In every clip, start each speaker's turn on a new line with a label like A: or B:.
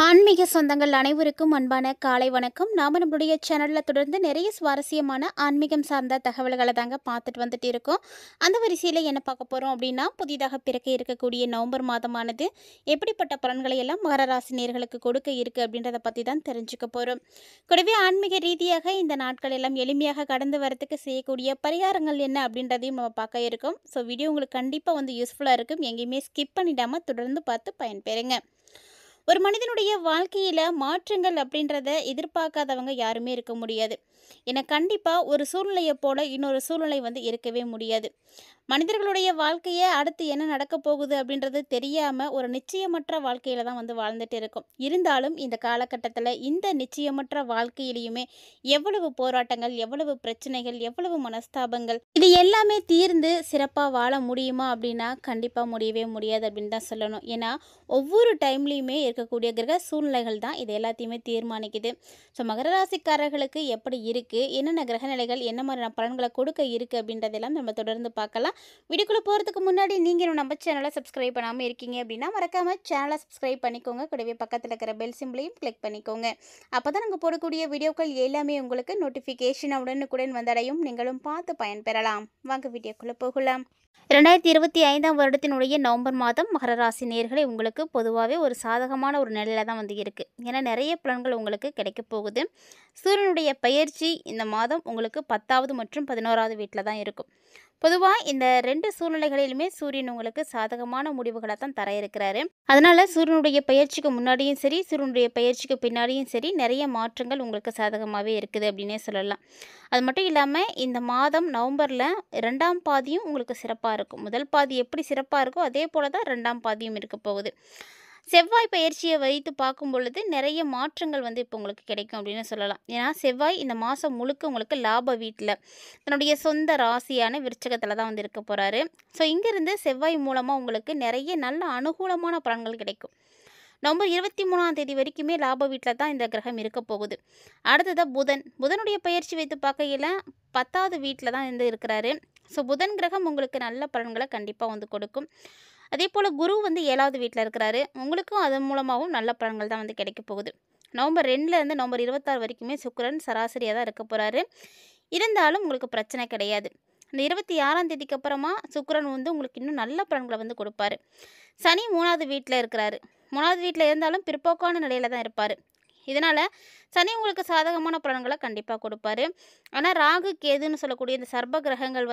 A: ஆன்மீக சொந்தங்கள் அனைவருக்கும் அன்பான காலை வணக்கம். நாம் நம்மளுடைய சேனலில் தொடர்ந்து நிறைய சுவாரஸ்யமான ஆன்மீகம் சார்ந்த தகவல்களை தாங்க பார்த்துட்டு வந்துட்டு இருக்கோம். அந்த வரிசையில் என்ன பார்க்க போகிறோம் அப்படின்னா, புதிதாக பிறக்க இருக்கக்கூடிய நவம்பர் மாதமானது எப்படிப்பட்ட பலன்களை எல்லாம் மகர ராசினியர்களுக்கு கொடுக்க இருக்குது அப்படின்றத பற்றி தான் தெரிஞ்சுக்க போகிறோம். கூடவே ஆன்மீக ரீதியாக இந்த நாட்கள் எல்லாம் எளிமையாக கடந்து வரத்துக்கு செய்யக்கூடிய பரிகாரங்கள் என்ன அப்படின்றதையும் நம்ம பார்க்க இருக்கோம். ஸோ வீடியோ உங்களுக்கு கண்டிப்பாக யூஸ்ஃபுல்லாக இருக்கும். எங்கேயுமே ஸ்கிப் பண்ணிடாமல் தொடர்ந்து பார்த்து பயன்பெறுங்க. ஒரு மனிதனுடைய வாழ்க்கையில் மாற்றங்கள் அப்படின்றத எதிர்பார்க்காதவங்க யாருமே இருக்க முடியாது. ஏன்னா கண்டிப்பாக ஒரு சூழ்நிலையை போல இன்னொரு சூழ்நிலை இருக்கவே முடியாது. மனிதர்களுடைய வாழ்க்கையை அடுத்து என்ன நடக்க போகுது அப்படின்றது தெரியாமல் ஒரு நிச்சயமற்ற வாழ்க்கையில் தான் வாழ்ந்துட்டு இருக்கும். இருந்தாலும் இந்த காலகட்டத்தில் இந்த நிச்சயமற்ற வாழ்க்கையிலையுமே எவ்வளவு போராட்டங்கள், எவ்வளவு பிரச்சனைகள், எவ்வளவு மனஸ்தாபங்கள், இது எல்லாமே தீர்ந்து சிறப்பாக வாழ முடியுமா அப்படின்னா கண்டிப்பாக முடியவே முடியாது அப்படின்னு தான் சொல்லணும். ஏன்னா ஒவ்வொரு டைம்லேயுமே இருக்கக்கூடிய கிரக சூழ்நிலைகள் தான் இது எல்லாத்தையுமே தீர்மானிக்குது. ஸோ மகர ராசிக்காரர்களுக்கு எப்படி இருக்குது, என்னென்ன கிரகநிலைகள் என்ன மாதிரியான பலன்களை கொடுக்க இருக்குது அப்படின்றதெல்லாம் நம்ம தொடர்ந்து பார்க்கலாம். வீடியோக்குள்ளே போகிறதுக்கு முன்னாடி நீங்கள் நம்ம சேனலை சப்ஸ்கிரைப் பண்ணாமல் இருக்கீங்க அப்படின்னா மறக்காமல் சேனலை சப்ஸ்கிரைப் பண்ணிக்கோங்க. கூடவே பக்கத்தில் இருக்கிற பெல் சிம்பிளையும் கிளிக் பண்ணிக்கோங்க. அப்போ தான் நாங்கள் போடக்கூடிய வீடியோக்கள் எல்லாமே உங்களுக்கு நோட்டிஃபிகேஷன் உடனுக்குடன் வந்தடையும். நீங்களும் பார்த்து பயன்பெறலாம். வாங்க வீடியோக்குள்ளே போகலாம். 2025 வருடத்தினுடைய நவம்பர் மாதம் மகர ராசி நேயர்களே உங்களுக்கு பொதுவாகவே ஒரு சாதகமான ஒரு நிலையில தான் இருக்குது. ஏன்னா நிறைய பலன்கள் உங்களுக்கு கிடைக்க போகுது. சூரியனுடைய பயிற்சி இந்த மாதம் உங்களுக்கு 10வது மற்றும் 11வது வீட்டில் தான் இருக்கும். பொதுவாக இந்த ரெண்டு சூழ்நிலைகளிலுமே சூரியன் உங்களுக்கு சாதகமான முடிவுகளை தான் தர இருக்கிறாரு. அதனால சூரியனுடைய பயிற்சிக்கு முன்னாடியும் சரி, சூரியனுடைய பயிற்சிக்கு பின்னாடியும் சரி நிறைய மாற்றங்கள் உங்களுக்கு சாதகமாகவே இருக்குது அப்படின்னே சொல்லலாம். அது மட்டும் இல்லாமல் இந்த மாதம் நவம்பரில் 2ஆம் பாதியும் உங்களுக்கு சிறப்பாக இருக்கும். முதல் பாதி எப்படி சிறப்பாக இருக்கோ அதே போல தான் 2ஆம் பாதியும் இருக்க போகுது. செவ்வாய் பயிற்சியை வைத்து பார்க்கும் பொழுது நிறைய மாற்றங்கள் இப்போ உங்களுக்கு கிடைக்கும் அப்படின்னு சொல்லலாம். ஏன்னா செவ்வாய் இந்த மாதம் முழுக்க உங்களுக்கு லாப வீட்டில் தன்னுடைய சொந்த ராசியான விருச்சகத்தில் தான் இருக்க போகிறாரு. ஸோ இங்கேருந்து செவ்வாய் மூலமாக உங்களுக்கு நிறைய நல்ல அனுகூலமான பலன்கள் கிடைக்கும். நவம்பர் 23ஆம் தேதி வரைக்குமே லாப வீட்டில் தான் இந்த கிரகம் இருக்க போகுது. அடுத்ததாக புதனுடைய பயிற்சி வைத்து பார்க்கையில் 10வது வீட்டில் தான் இருக்கிறாரு. ஸோ புதன் கிரகம் உங்களுக்கு நல்ல பலன்களை கண்டிப்பாக கொடுக்கும். அதே போல் குரு 7வது வீட்டில் இருக்கிறாரு. உங்களுக்கும் அதன் மூலமாகவும் நல்ல பலன்கள் தான் கிடைக்க போகுது. நவம்பர் 2லேருந்து நவம்பர் 26 வரைக்குமே சுக்கிரன் சராசரியாக தான் இருக்க போகிறாரு. இருந்தாலும் உங்களுக்கு பிரச்சனை கிடையாது. இந்த 26ஆம் தேதிக்கு அப்புறமா சுக்கிரன் உங்களுக்கு இன்னும் நல்ல பலன்களை கொடுப்பாரு. சனி 3வது வீட்டில் இருக்கிறாரு. 3வது வீட்டில் இருந்தாலும் பிற்போக்கான நிலையில் தான் இருப்பார். இதனால் சனி உங்களுக்கு சாதகமான பலன்களை கண்டிப்பாக கொடுப்பாரு. ஆனால் ராகு கேதுன்னு சொல்லக்கூடிய இந்த சர்ப கிரகங்கள்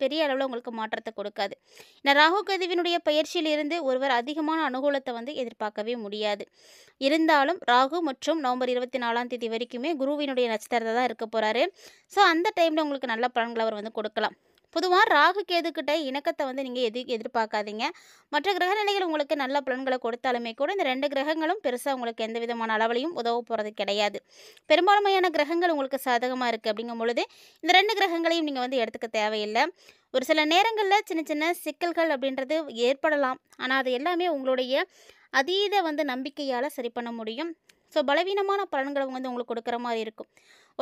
A: பெரிய அளவில் உங்களுக்கு மாற்றத்தை கொடுக்காது. இந்த ராகு கேதுவினுடைய பயிற்சியிலிருந்து ஒருவர் அதிகமான அனுகூலத்தை எதிர்பார்க்கவே முடியாது. இருந்தாலும் ராகு மற்றும் நவம்பர் 24ஆம் தேதி வரைக்குமே குருவினுடைய நட்சத்திரத்தை தான் இருக்க போகிறாரு. ஸோ அந்த டைமில் உங்களுக்கு நல்ல பலன்களை அவர் கொடுக்கலாம். பொதுவாக ராகு கேதுக்கிட்ட இணக்கத்தை நீங்கள் எதிர்பார்க்காதீங்க. மற்ற கிரகநிலைகள் உங்களுக்கு நல்ல பலன்களை கொடுத்தாலுமே கூட இந்த 2 கிரகங்களும் பெருசாக உங்களுக்கு எந்த விதமான அளவிலையும் உதவ போகிறது கிடையாது. பெரும்பான்மையான கிரகங்கள் உங்களுக்கு சாதகமாக இருக்குது. அப்படிங்கும் பொழுது இந்த 2 கிரகங்களையும் நீங்கள் எடுத்துக்க தேவையில்லை. ஒரு சில நேரங்களில் சின்ன சின்ன சிக்கல்கள் அப்படின்றது ஏற்படலாம். ஆனால் அது எல்லாமே உங்களுடைய அதீத நம்பிக்கையால் சரி பண்ண முடியும். ஸோ பலவீனமான பலன்களை உங்களுக்கு கொடுக்குற மாதிரி இருக்கும்.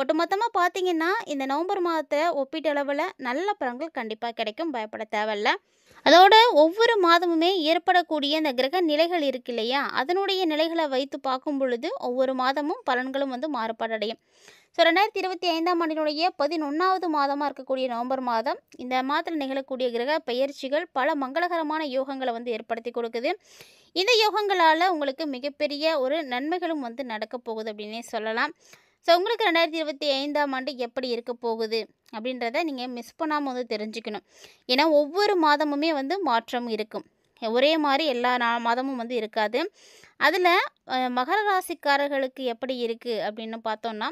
A: ஒட்டுமொத்தமாக பார்த்தீங்கன்னா இந்த நவம்பர் மாதத்தை ஒப்பீட்டளவில் நல்ல பலன்கள் கண்டிப்பாக கிடைக்கும். பயப்பட தேவையில்ல. அதோட ஒவ்வொரு மாதமுமே ஏற்படக்கூடிய இந்த கிரக நிலைகள் இருக்கு இல்லையா, அதனுடைய நிலைகளை வைத்து பார்க்கும் பொழுது ஒவ்வொரு மாதமும் பலன்களும் மாறுபாடடையும். ஸோ 2025ஆம் ஆண்டினுடைய 11வது மாதமாக இருக்கக்கூடிய நவம்பர் மாதம், இந்த மாதத்தில் நிகழக்கூடிய கிரக பயிற்சிகள் பல மங்களகரமான யோகங்களை ஏற்படுத்தி கொடுக்குது. இந்த யோகங்களால் உங்களுக்கு மிகப்பெரிய ஒரு நன்மைகளும் நடக்க போகுது அப்படின்னே சொல்லலாம். ஸோ உங்களுக்கு 2025ஆம் ஆண்டு எப்படி இருக்க போகுது அப்படின்றத நீங்கள் மிஸ் பண்ணாமல் தெரிஞ்சுக்கணும். ஏன்னா ஒவ்வொரு மாதமுமே மாற்றம் இருக்கும். ஒரே மாதிரி எல்லா மாதமும் இருக்காது. அதில் மகர ராசிக்காரர்களுக்கு எப்படி இருக்குது அப்படின்னு பார்த்தோன்னா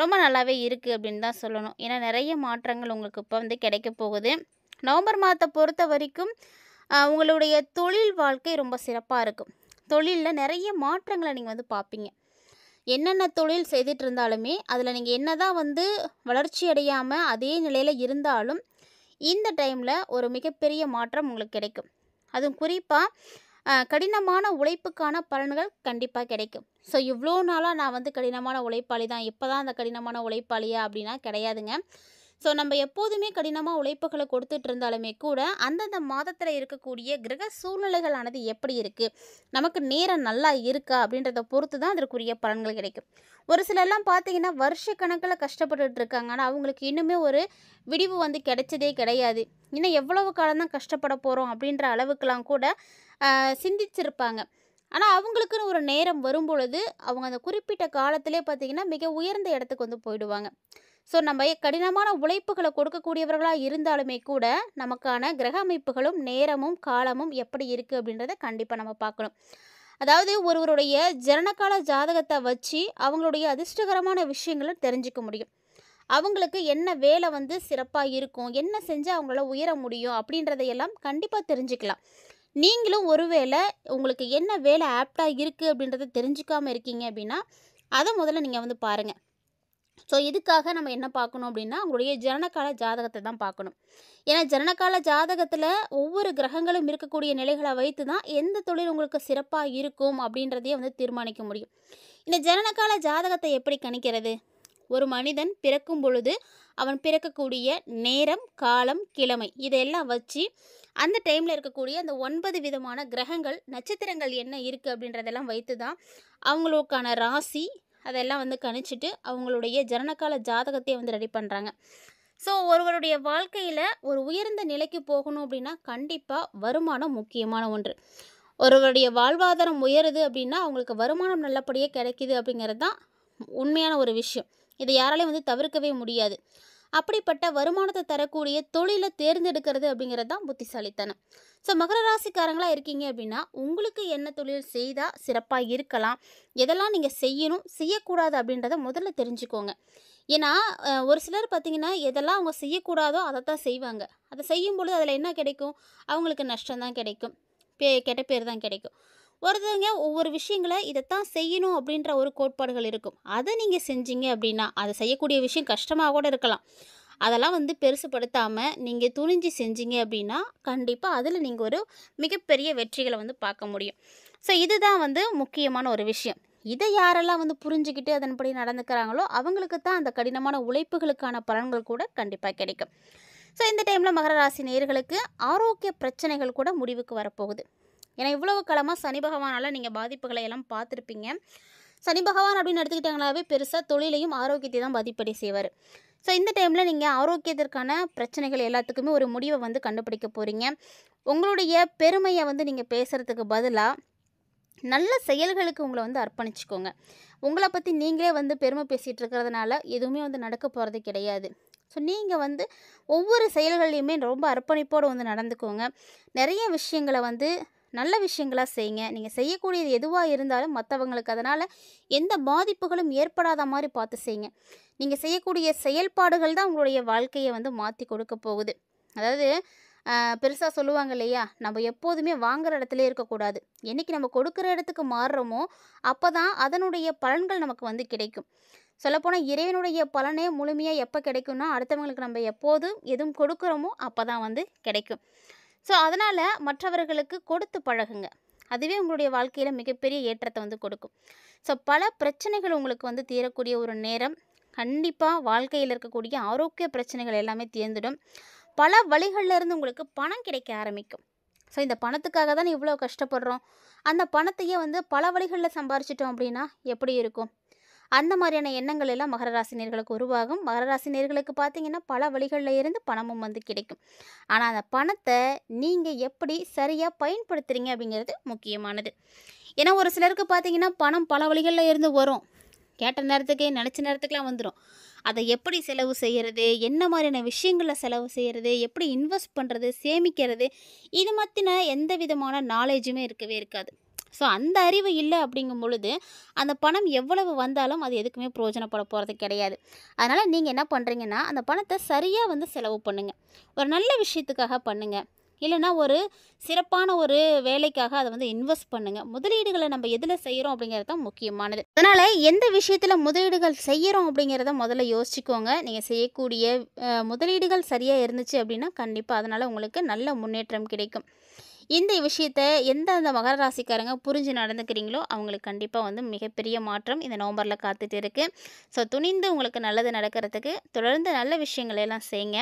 A: ரொம்ப நல்லாவே இருக்குது அப்படின்னு தான் சொல்லணும். ஏன்னா நிறைய மாற்றங்கள் உங்களுக்கு இப்போ கிடைக்க போகுது. நவம்பர் மாதத்தை பொறுத்த வரைக்கும் உங்களுடைய தொழில் வாழ்க்கை ரொம்ப சிறப்பாக இருக்கும். தொழிலில் நிறைய மாற்றங்களை நீங்கள் பார்ப்பீங்க. என்னென்ன தொழில் செய்துட்டு இருந்தாலுமே அதில் நீங்கள் என்ன தான் வளர்ச்சி அடையாமல் அதே நிலையில் இருந்தாலும் இந்த டைமில் ஒரு மிகப்பெரிய மாற்றம் உங்களுக்கு கிடைக்கும். அதுவும் குறிப்பாக கடினமான உழைப்புக்கான பலன்கள் கண்டிப்பாக கிடைக்கும். ஸோ இவ்வளோ நாளாக நான் கடினமான உழைப்பாளி தான், இப்போ தான் அந்த கடினமான உழைப்பாளியா அப்படின்னா கிடையாதுங்க. ஸோ நம்ம எப்போதுமே கடினமாக உழைப்புகளை கொடுத்துட்டு இருந்தாலுமே கூட அந்தந்த மாதத்தில் இருக்கக்கூடிய கிரக சூழ்நிலைகளானது எப்படி இருக்குது, நமக்கு நேரம் நல்லா இருக்கா அப்படின்றத பொறுத்து தான் அதற்குரிய பலன்கள் கிடைக்கும். ஒரு சிலர்லாம் பார்த்தீங்கன்னா வருஷ கணக்கில் கஷ்டப்பட்டுட்டு இருக்காங்க, ஆனால் அவங்களுக்கு இன்னுமே ஒரு விடிவு வந்து கிடைச்சதே கிடையாது. இன்னும் எவ்வளவு காலம் தான் கஷ்டப்பட போகிறோம் அப்படின்ற அளவுக்கெல்லாம் கூட சிந்திச்சிருப்பாங்க. ஆனால் அவங்களுக்குன்னு ஒரு நேரம் வரும்பொழுது அவங்க அந்த குறிப்பிட்ட காலத்திலே பார்த்திங்கன்னா மிக உயர்ந்த இடத்துக்கு வந்து போயிடுவாங்க. ஸோ நம்ம கடினமான உழைப்புகளை கொடுக்கக்கூடியவர்களாக இருந்தாலுமே கூட நமக்கான கிரக அமைப்புகளும் நேரமும் காலமும் எப்படி இருக்குது அப்படின்றத கண்டிப்பாக நம்ம பார்க்கணும். அதாவது ஒருவருடைய ஜனனகால ஜாதகத்தை வச்சு அவங்களுடைய அதிர்ஷ்டகரமான விஷயங்களை தெரிஞ்சுக்க முடியும். அவங்களுக்கு என்ன வேலை வந்து சிறப்பாக இருக்கும், என்ன செஞ்சால் அவங்களால உயர முடியும் அப்படின்றதையெல்லாம் கண்டிப்பாக தெரிஞ்சுக்கலாம். நீங்களும் ஒருவேளை உங்களுக்கு என்ன வேலை ஆப்டாக இருக்குது அப்படின்றத தெரிஞ்சுக்காமல் இருக்கீங்க அப்படின்னா அதை முதல்ல நீங்கள் வந்து பாருங்கள். ஸோ இதுக்காக நம்ம என்ன பார்க்கணும் அப்படின்னா உங்களுடைய ஜனனகால ஜாதகத்தை தான் பார்க்கணும். ஏன்னா ஜனனகால ஜாதகத்தில் ஒவ்வொரு கிரகங்களும் இருக்கக்கூடிய நிலைகளை வைத்து தான் எந்த தொழில் உங்களுக்கு சிறப்பாக இருக்கும் அப்படின்றதையே வந்து தீர்மானிக்க முடியும். இந்த ஜனனகால ஜாதகத்தை எப்படி கணிக்கிறது? ஒரு மனிதன் பிறக்கும் பொழுது அவன் பிறக்கக்கூடிய நேரம், காலம், கிழமை இதையெல்லாம் வச்சு அந்த டைமில் இருக்கக்கூடிய அந்த 9 விதமான கிரகங்கள், நட்சத்திரங்கள் என்ன இருக்குது அப்படின்றதெல்லாம் வைத்து தான் அவங்களுக்கான ராசி அதெல்லாம் வந்து கணிச்சிட்டு அவங்களுடைய ஜனனகால ஜாதகத்தையே வந்து ரெடி பண்ணுறாங்க. ஸோ ஒருவருடைய வாழ்க்கையில் ஒரு உயர்ந்த நிலைக்கு போகணும் அப்படின்னா கண்டிப்பாக வருமானம் முக்கியமான ஒன்று. ஒருவருடைய வாழ்வாதாரம் உயருது அப்படின்னா அவங்களுக்கு வருமானம் நல்லபடியாக கிடைக்கிது அப்படிங்கிறது தான் உண்மையான ஒரு விஷயம். இதை யாராலையும் வந்து தவிர்க்கவே முடியாது. அப்படிப்பட்ட வருமானத்தை தரக்கூடிய தொழிலை தேர்ந்தெடுக்கிறது அப்படிங்கிறது தான் புத்திசாலித்தனம். ஸோ மகர ராசிக்காரங்களாக இருக்கீங்க அப்படின்னா உங்களுக்கு என்ன தொழில் செய்தால் சிறப்பாக இருக்கலாம், எதெல்லாம் நீங்கள் செய்யணும் செய்யக்கூடாது அப்படின்றத முதல்ல தெரிஞ்சுக்கோங்க. ஏன்னா ஒரு சிலர் பார்த்திங்கன்னா எதெல்லாம் அவங்க செய்யக்கூடாதோ அதை தான் செய்வாங்க. அதை செய்யும்பொழுது அதில் என்ன கிடைக்கும்? அவங்களுக்கு நஷ்டம்தான் கிடைக்கும், கெட்ட பேர் தான் கிடைக்கும். ஒருத்தவங்க ஒவ்வொரு விஷயங்களை இதைத்தான் செய்யணும் அப்படின்ற ஒரு கோட்பாடுகள் இருக்கும். அதை நீங்கள் செஞ்சீங்க அப்படின்னா அதை செய்யக்கூடிய விஷயம் கஷ்டமாக கூட இருக்கலாம். அதெல்லாம் வந்து பெருசுப்படுத்தாமல் நீங்கள் துணிஞ்சு செஞ்சீங்க அப்படின்னா கண்டிப்பாக அதில் நீங்கள் ஒரு மிகப்பெரிய வெற்றிகளை வந்து பார்க்க முடியும். ஸோ இதுதான் வந்து முக்கியமான ஒரு விஷயம். இதை யாரெல்லாம் வந்து புரிஞ்சுக்கிட்டு அதன்படி நடந்துக்கிறாங்களோ அவங்களுக்கு தான் அந்த கடினமான உழைப்புகளுக்கான பலன்கள் கூட கண்டிப்பாக கிடைக்கும். ஸோ இந்த டைமில் மகர ராசி நேயர்களுக்கு ஆரோக்கிய பிரச்சனைகள் கூட முடிவுக்கு வரப்போகுது. ஏன்னா இவ்வளவு காலமாக சனி பகவானால் நீங்கள் பாதிப்புகளை எல்லாம் பார்த்துருப்பீங்க. சனி பகவான் அப்படின்னு எடுத்துக்கிட்டாங்களாவே பெருசாக தொழிலையும் ஆரோக்கியத்தை தான் பாதிப்படை செய்வார். ஸோ இந்த டைமில் நீங்கள் ஆரோக்கியத்திற்கான பிரச்சனைகள் எல்லாத்துக்குமே ஒரு முடிவை வந்து கண்டுபிடிக்க போகிறீங்க. உங்களுடைய பெருமையை வந்து நீங்கள் பேசுகிறதுக்கு பதிலாக நல்ல செயல்களுக்கு உங்களை வந்து அர்ப்பணிச்சுக்கோங்க. உங்களை பற்றி நீங்களே வந்து பெருமை பேசிகிட்டு இருக்கிறதுனால எதுவுமே வந்து நடக்க போகிறது கிடையாது. ஸோ நீங்கள் வந்து ஒவ்வொரு செயல்களையுமே ரொம்ப அர்ப்பணிப்போடு வந்து நடந்துக்கோங்க. நிறைய விஷயங்களை வந்து நல்ல விஷயங்களாக செய்யுங்க. நீங்கள் செய்யக்கூடியது எதுவாக இருந்தாலும் மற்றவங்களுக்கு அதனால் எந்த பாதிப்புகளும் ஏற்படாத மாதிரி பார்த்து செய்யுங்க. நீங்கள் செய்யக்கூடிய செயல்பாடுகள் தான் உங்களுடைய வாழ்க்கையை வந்து மாற்றி கொடுக்க போகுது. அதாவது பெருசாக சொல்லுவாங்க இல்லையா, நம்ம எப்போதுமே வாங்குகிற இடத்துல இருக்கக்கூடாது. என்றைக்கு நம்ம கொடுக்குற இடத்துக்கு மாறுறோமோ அப்போ தான் அதனுடைய பலன்கள் நமக்கு வந்து கிடைக்கும். சொல்லப்போனால் இறைவனுடைய பலனே முழுமையாக எப்போ கிடைக்கும்னா அடுத்தவங்களுக்கு நம்ம எப்போதும் எதுவும் கொடுக்குறோமோ அப்போ தான் வந்து கிடைக்கும். ஸோ அதனால் மற்றவர்களுக்கு கொடுத்து பழகுங்க. அதுவே உங்களுடைய வாழ்க்கையில் மிகப்பெரிய ஏற்றத்தை வந்து கொடுக்கும். ஸோ பல பிரச்சனைகள் உங்களுக்கு வந்து தீரக்கூடிய ஒரு நேரம். கண்டிப்பாக வாழ்க்கையில் இருக்கக்கூடிய ஆரோக்கிய பிரச்சனைகள் எல்லாமே தீர்ந்துடும். பல வழிகளிலிருந்து உங்களுக்கு பணம் கிடைக்க ஆரம்பிக்கும். ஸோ இந்த பணத்துக்காக தான் இவ்வளோ கஷ்டப்படுறோம், அந்த பணத்தையே வந்து பல வழிகளில் சம்பாரிச்சிட்டோம் அப்படின்னா எப்படி இருக்கும்? அந்த மாதிரியான எண்ணங்கள் எல்லாம் மகர ராசினியர்களுக்கு உருவாகும். மகர ராசினியர்களுக்கு பார்த்தீங்கன்னா பல வழிகளில் இருந்து பணமும் வந்து கிடைக்கும். ஆனால் அந்த பணத்தை நீங்கள் எப்படி சரியாக பயன்படுத்துகிறீங்க அப்படிங்கிறது முக்கியமானது. ஏன்னா ஒரு சிலருக்கு பார்த்தீங்கன்னா பணம் பல வழிகளில் இருந்து வரும், கேட்ட நேரத்துக்கு நினச்ச நேரத்துக்குலாம் வந்துடும். அதை எப்படி செலவு செய்கிறது, என்ன மாதிரியான விஷயங்களில் செலவு செய்கிறது, எப்படி இன்வெஸ்ட் பண்ணுறது, சேமிக்கிறது, இது பற்றின எந்த விதமான நாலேஜுமே இருக்கவே இருக்காது. ஸோ அந்த அறிவு இல்லை அப்படிங்கும் பொழுது அந்த பணம் எவ்வளவு வந்தாலும் அது எதுக்குமே பிரயோஜனப்பட போகிறது கிடையாது. அதனால் நீங்கள் என்ன பண்ணுறீங்கன்னா அந்த பணத்தை சரியாக வந்து செலவு பண்ணுங்கள். ஒரு நல்ல விஷயத்துக்காக பண்ணுங்கள், இல்லைனா ஒரு சிறப்பான ஒரு வேலைக்காக அதை வந்து இன்வெஸ்ட் பண்ணுங்கள். முதலீடுகளை நம்ம எதில் செய்கிறோம் அப்படிங்கிறது தான் முக்கியமானது. அதனால் எந்த விஷயத்தில் முதலீடுகள் செய்கிறோம் அப்படிங்கிறத முதல்ல யோசிச்சுக்கோங்க. நீங்கள் செய்யக்கூடிய முதலீடுகள் சரியாக இருந்துச்சு அப்படின்னா கண்டிப்பாக அதனால் உங்களுக்கு நல்ல முன்னேற்றம் கிடைக்கும். இந்த விஷயத்த எந்தெந்த மகர ராசிக்காரங்க புரிஞ்சு நடந்துக்கிறீங்களோ அவங்களுக்கு கண்டிப்பாக வந்து மிகப்பெரிய மாற்றம் இந்த நவம்பரில் காத்துட்டு இருக்குது. ஸோ துணிந்து உங்களுக்கு நல்லது நடக்கிறதுக்கு தொடர்ந்து நல்ல விஷயங்களை எல்லாம் செய்யுங்க.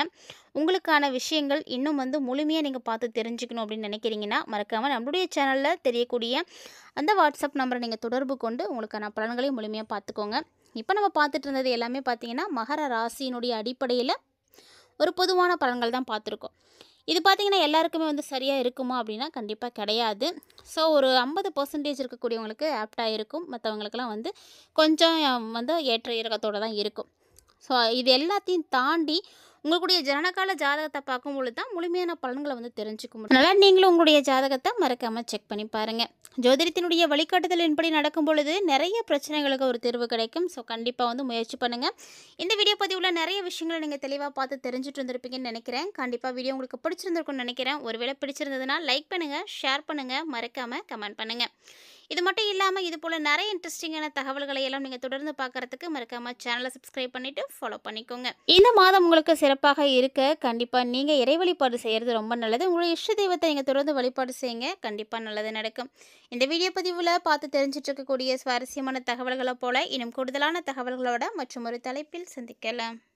A: உங்களுக்கான விஷயங்கள் இன்னும் வந்து முழுமையாக நீங்கள் பார்த்து தெரிஞ்சுக்கணும் அப்படின்னு நினைக்கிறீங்கன்னா மறக்காமல் நம்மளுடைய சேனலில் தெரியக்கூடிய அந்த வாட்ஸ்அப் நம்பரை நீங்கள் தொடர்பு கொண்டு உங்களுக்கான பலன்களையும் முழுமையாக பார்த்துக்கோங்க. இப்போ நம்ம பார்த்துட்டு இருந்தது எல்லாமே பார்த்தீங்கன்னா மகர ராசியினுடைய அடிப்படையில் ஒரு பொதுவான பலன்கள் தான் பார்த்துருக்கோம். இது பார்த்திங்கன்னா எல்லாருக்குமே வந்து சரியாக இருக்குமா அப்படின்னா கண்டிப்பாக கிடையாது. ஸோ ஒரு 50% இருக்கக்கூடியவங்களுக்கு ஆப்டாக இருக்கும். மற்றவங்களுக்கெல்லாம் வந்து கொஞ்சம் வந்து ஏற்ற இறக்கத்தோடு தான் இருக்கும். ஸோ இது எல்லாத்தையும் தாண்டி உங்களுடைய ஜனனகால ஜாதகத்தை பார்க்கும்பொழுது தான் முழுமையான பலன்களை வந்து தெரிஞ்சுக்க முடியும். அதனால் நீங்களும் உங்களுடைய ஜாதகத்தை மறக்காமல் செக் பண்ணி பாருங்கள். ஜோதிடத்தினுடைய வழிகாட்டுதலின்படி நடக்கும் பொழுது நிறைய பிரச்சனைகளுக்கு ஒரு தீர்வு கிடைக்கும். ஸோ கண்டிப்பாக வந்து முயற்சி பண்ணுங்கள். இந்த வீடியோ பதிவில் நிறைய விஷயங்களை நீங்கள் தெளிவாக பார்த்து தெரிஞ்சுட்டு இருந்திருப்பீங்கன்னு நினைக்கிறேன். கண்டிப்பாக வீடியோ உங்களுக்கு பிடிச்சிருந்துருக்குன்னு நினைக்கிறேன். ஒருவேளை பிடிச்சிருந்ததுன்னா லைக் பண்ணுங்கள், ஷேர் பண்ணுங்கள், மறக்காமல் கமெண்ட் பண்ணுங்கள். இது மட்டும் இல்லாமல் இது போல் நிறைய இன்ட்ரெஸ்டிங்கான தகவல்களை எல்லாம் நீங்கள் தொடர்ந்து பார்க்குறதுக்கு மறக்காமல் சேனலை சப்ஸ்கிரைப் பண்ணிவிட்டு ஃபாலோ பண்ணிக்கோங்க. இந்த மாதம் உங்களுக்கு சிறப்பாக இருக்க கண்டிப்பாக நீங்கள் இறை வழிபாடு செய்கிறது ரொம்ப நல்லது. உங்களுடைய இஷ்ட தெய்வத்தை நீங்கள் தொடர்ந்து வழிபாடு செய்யுங்க. கண்டிப்பாக நல்லது நடக்கும். இந்த வீடியோ பதிவில் பார்த்து தெரிஞ்சிட்டு இருக்கக்கூடிய சுவாரஸ்யமான தகவல்களை போல இன்னும் கூடுதலான தகவல்களோட மற்றும் ஒரு தலைப்பில் சந்திக்கலாம்.